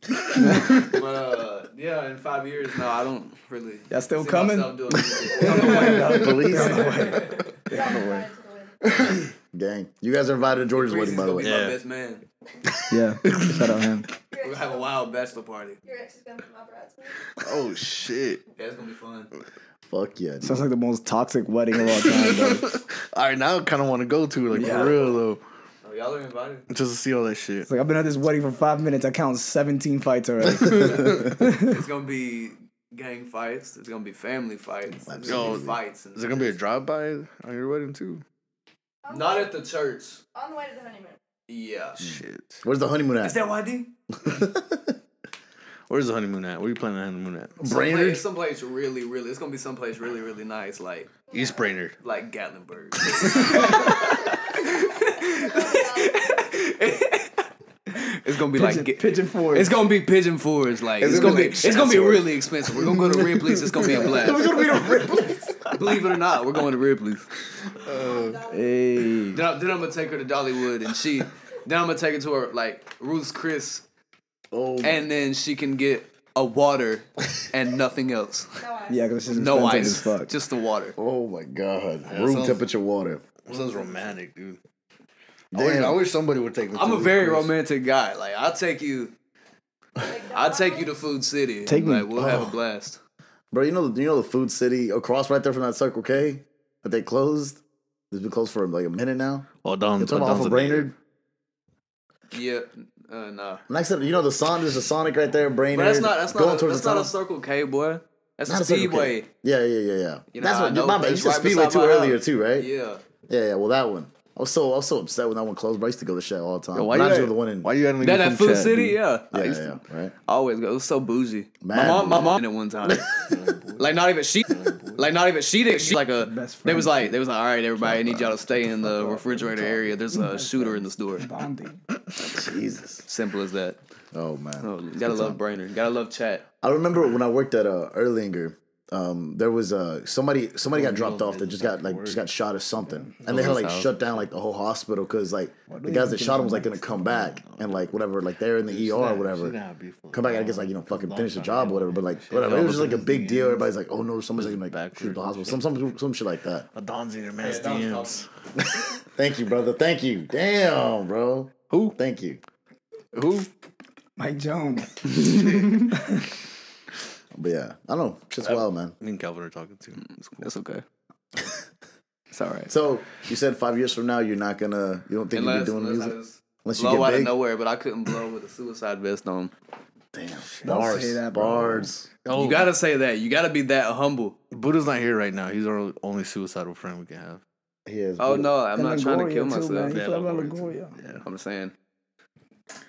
But yeah, in 5 years, no, I don't really. Y'all still see coming? myself doing music. Police? Y'all invited to the wedding. Dang. You guys are invited to George's wedding, Breezy's by the gonna be way. my Yeah. best man. Yeah, shout out him. We're gonna have a wild bachelor party. Your ex is gonna be my bridesmaid. Oh shit! Yeah, it's gonna be fun. Fuck yeah. dude. Sounds like the most toxic wedding of all time, though. All right, now I kind of want to go to like Yeah. for real though, Oh, y'all are invited. just to see all that shit. It's like I've been at this wedding for 5 minutes. I count 17 fights already. It's gonna be gang fights. It's gonna be family fights. There's gonna be fights. And Is there gonna be a drive-by on your wedding too? Not at the church. On the way to the honeymoon. Yeah. Shit. Where's the honeymoon at? Is that YD? Where's the honeymoon at? Where you planning the honeymoon at? Brainerd? Someplace really, really. It's gonna be someplace really, really nice, like East Brainerd. Gatlinburg. It's gonna be like Pigeon Forge. It's gonna be Pigeon Forge. Like It's it's gonna gonna be be it's gonna be Chatsworth. really expensive. We're gonna go to Ripley's. It's gonna be a blast. We're gonna be the Ripley's. Believe it or not, we're going to Ripley's. Hey. Then I'm gonna take her to Dollywood, and then I'm gonna take her to her like Ruth's Chris, Oh, and then she can get a water and nothing else. No ice. Yeah, because it's just No expensive ice, as fuck. just the water. oh my God. Yeah, Room sounds- temperature water. Sounds romantic, dude. Damn. I wish somebody would take me. I'm to a very Ruth's Chris. romantic guy. Like I'll take you to Food City. Take me. Like we'll have a blast. Bro, you know the Food City across right there from that Circle K that they closed? It's been closed for like a minute now. Oh, Don. You're talking about off of Brainerd? Yeah, nah. Next to, you know, there's a Sonic right there, Brainerd. But that's going not towards a the top. Circle K, boy. That's Not a a Circle K. Speedway. Yeah. You know, That's I what, know, my but bad. You it's said right Speedway beside too my earlier house. too, right? Yeah. Yeah, well, that one. I was so upset when that one closed, but I used to go to Shell all the time. Yo, why Not you just at, the one in. why you at That Food City, yeah. Yeah, I used yeah, to right. always go. It was so bougie. Mad My mom at one time. Like not even she did. She like a. Best They was friends. like, all right, everybody, I need y'all to stay in the refrigerator area. There's a shooter in the store. Bonding. Jesus. Simple as that. Oh man. Oh, you gotta love Brainerd. Gotta love chat. I remember when I worked at Erlinger. There was somebody got dropped off that just got shot or something, and they had to like shut down like the whole hospital because like the guys that shot him was like gonna come back and like whatever, like they're in the ER or whatever, come back, I guess, like, you know, fucking finish the job or whatever, but like whatever, it was just like a big deal. Everybody's like, oh no, somebody's like shoot the hospital, some shit like that. A Don's in your man's DMs. Thank you, brother. Thank you. Damn, bro. Who? Thank you. Who? Mike Jones. But yeah, I don't know. Shit's wild, man. Me and Calvin are talking too. It's cool. That's okay. It's all right. So you said 5 years from now you don't think you'll be doing unless I music just unless you blow get out of big. nowhere, but I couldn't blow with a suicide vest on. Damn, Don't bars, say that, bro. bars. Oh, You gotta say that. You gotta be that humble. Buddha's not here right now. He's our only suicidal friend we can have. He is. Oh no, I'm not trying to kill Too, myself. man. You Yeah, feel about Longoria, Longoria. I'm saying.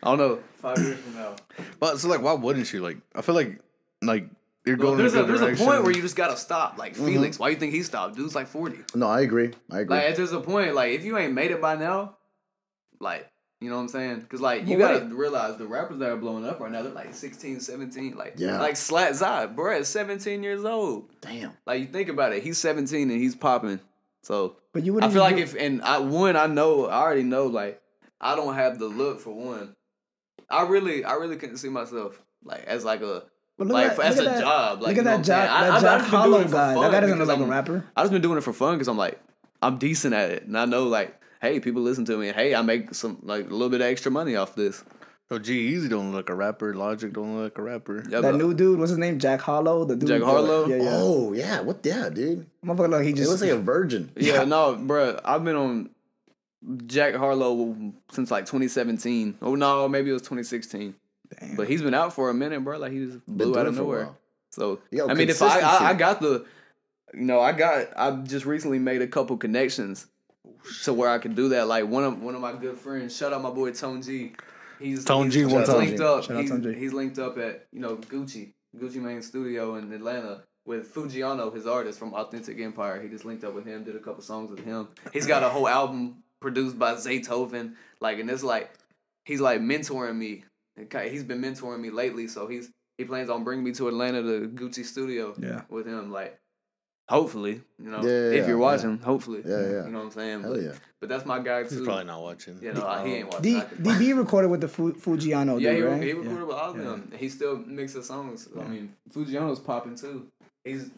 I don't know. 5 years from now. But so like, why wouldn't you? Like, I feel like you're Well, going. there's in a a good direction. point where you just gotta stop. Like Felix, why you think he stopped? Dude's like 40. No, I agree. Like there's a point. Like if you ain't made it by now, like you know what I'm saying? Because like you Well, gotta realize the rappers that are blowing up right now, they're like 16, 17. Like Yeah. like Slat Zai, bro, is 17 years old. Damn. Like you think about it, he's 17 and he's popping. So But you I wouldn't feel like even I already know like I don't have the look for one. I really couldn't see myself like as like a But like as a that, job. Like look at you know that what I'm saying? Jack, that I've Jack just been Hollow doing it for guy. That fun guy doesn't because look like a I'm- rapper. I just been doing it for fun because I'm decent at it, and I know like, hey, people listen to me, and hey, I make some like a little bit of extra money off this. So G-Eazy don't look like a rapper. Logic don't look like a rapper. Yeah, That but- new dude, what's his name? Jack Harlow. The dude. Jack Harlow? Yeah, yeah. Oh yeah. What? Yeah, dude. Motherfucker, like he He just looks like a virgin. yeah, no, bro, I've been on Jack Harlow since like 2017. Oh no, maybe it was 2016. Damn. But he's been out for a minute, bro. Like he just blew out of nowhere. So Yo, I mean, if I got the, I just recently made a couple connections to where I could do that. Like one of my good friends, shout out my boy Tone G. He's linked up. He's linked up at Gucci Mane Studio in Atlanta with Fujiano, his artist from Authentic Empire. He just linked up with him, did a couple songs with him. He's got a whole album produced by Zaytoven. Like, and it's like he's like mentoring me. He's been mentoring me lately, so he plans on bringing me to Atlanta to Gucci Studio with him. Like, hopefully, if you're watching, hopefully. Yeah. You know what I'm saying? But that's my guy too. He's probably not watching. He ain't watching. DB recorded with the Fujiano dude, right? He recorded with all of them. He still mixes songs. I mean, Fujiano's popping too. He's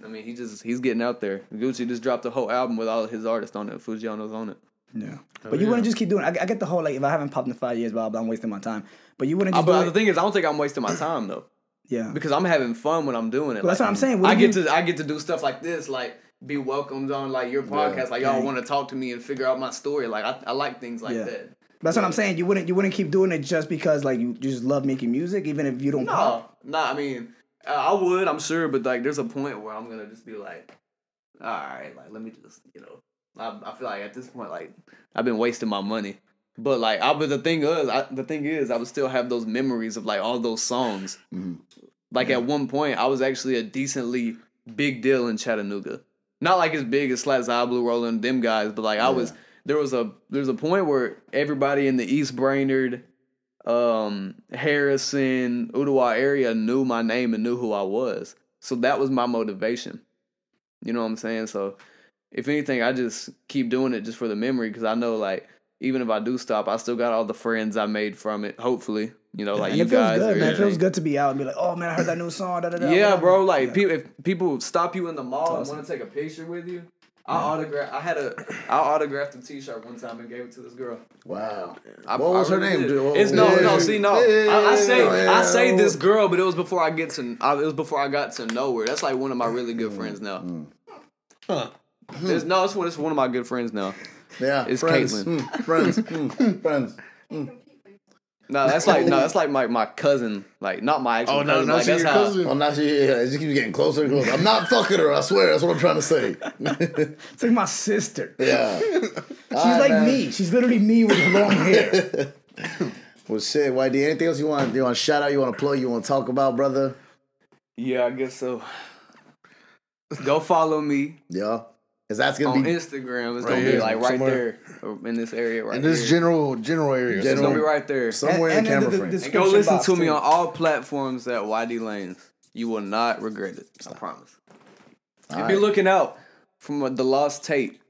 getting out there. Gucci just dropped a whole album with all of his artists on it. Fujiano's on it. Yeah. But you wouldn't just keep doing it. I get the whole, like, if I haven't popped in 5 years, blah, blah, I'm wasting my time. But you wouldn't just But the thing is, I don't think I'm wasting my time, though. Yeah. Because I'm having fun when I'm doing it. Well, that's what I'm saying. I get to do stuff like this, like be welcomed on like your podcast, like y'all want to talk to me and figure out my story. Like I like things like that. That's what I'm saying. You wouldn't keep doing it just because like you just love making music, even if you don't pop? No, I mean, I would, I'm sure, but like there's a point where I'm gonna just be like, all right, like let me just, I feel like at this point, like I've been wasting my money. But like, but the thing is, I would still have those memories of like all those songs. Mm-hmm. Like at one point, I was actually a decently big deal in Chattanooga. Not like as big as Slat Zy, Blue Rollin', them guys, but like there's a point where everybody in the East Brainerd, Harrison, Ottawa area knew my name and knew who I was. So that was my motivation. You know what I'm saying? So if anything, I just keep doing it just for the memory because I know like even if I do stop, I still got all the friends I made from it. Hopefully, like you guys. Good, man. It feels good to be out and be like, oh man, I heard that new song. Da, da, da, yeah, bro. Like if people stop you in the mall and want to take a picture with you, I autographed a T-shirt one time and gave it to this girl. Wow. What was her name? I say this girl, but it was before I got to know her. That's like one of my really good friends now. Huh. It's one of my good friends now. Yeah, it's friends. Caitlin. Friends. No, that's like my cousin, like not my actual cousin. No, like, she's your cousin. Oh, now it just keeps getting closer and closer. I'm not fucking her. I swear. That's what I'm trying to say. It's like my sister. Yeah, she's like me. She's literally me with long hair. Well, shit, YD. Anything else you want? You want to shout out? You want to plug? You want to talk about, brother? Yeah, I guess so. Go follow me. Yeah. That's gonna on be Instagram. It's gonna be like right somewhere. There in this area, right? In this general area, it's gonna be right there somewhere in camera frame. And go listen to me on all platforms at Yd Lanez. You will not regret it. I promise. And be looking out from the Lost Tape.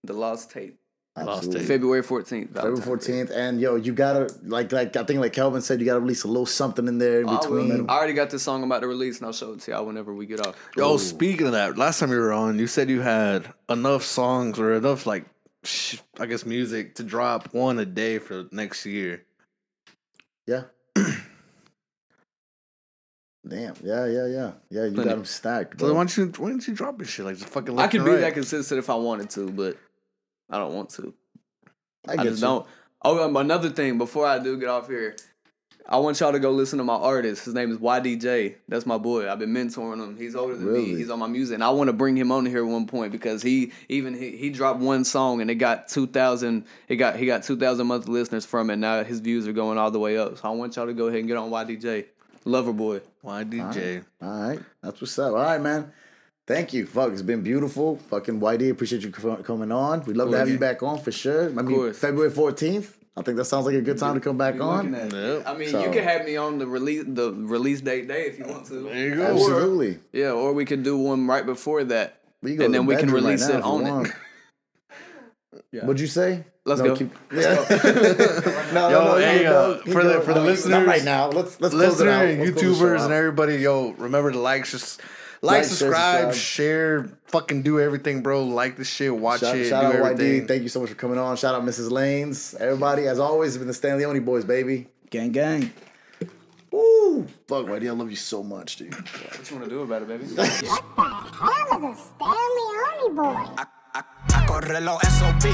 The Lost Tape. Absolutely. February 14th. February 14th, and you gotta like I think like Kelvin said, you gotta release a little something in there in between. I already got this song I'm about to release, and I'll show it to y'all whenever we get off. Yo, speaking of that, last time you were on, you said you had enough songs or enough like I guess music to drop one a day for next year. Yeah. Damn. Yeah. You got them stacked. Bro. So why don't you drop this shit like just fucking? I could be that consistent if I wanted to, but I don't want to. I just don't. Oh, another thing, before I do get off here, I want y'all to go listen to my artist. His name is YDJ. That's my boy. I've been mentoring him. He's older than me. He's on my music. And I want to bring him on here at one point because he dropped one song and it got 2,000. He got 2,000 monthly listeners from it. Now his views are going all the way up. So I want y'all to go ahead and get on YDJ. Lover boy. YDJ. All right. That's what's up. All right, man. Thank you. Fuck, it's been beautiful. Fucking YD, appreciate you coming on. We'd love to have you back on for sure. I mean, February 14th. I think that sounds like a good time to come back on. Yep. I mean, you can have me on the release date day if you want to. There you go. Absolutely. Or we could do one right before that, and then we can release it on it. What'd you say? Let's go. No. For the listeners, not right now. Let's listener and YouTubers and everybody, remember to like, subscribe, share, fucking do everything, bro. Like this shit, watch it, shout do out everything. YD. Thank you so much for coming on. Shout out Mrs. Lanez. Everybody, as always, it's been the StanleyOni Boyz, baby. Gang, gang. Woo! Fuck, YD, I love you so much, dude. What you want to do about it, baby? What the hell is a StanleyOni Boy? I corre los SOB.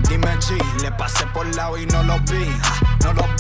Dime G, le pasé por lado y no lo vi, no lo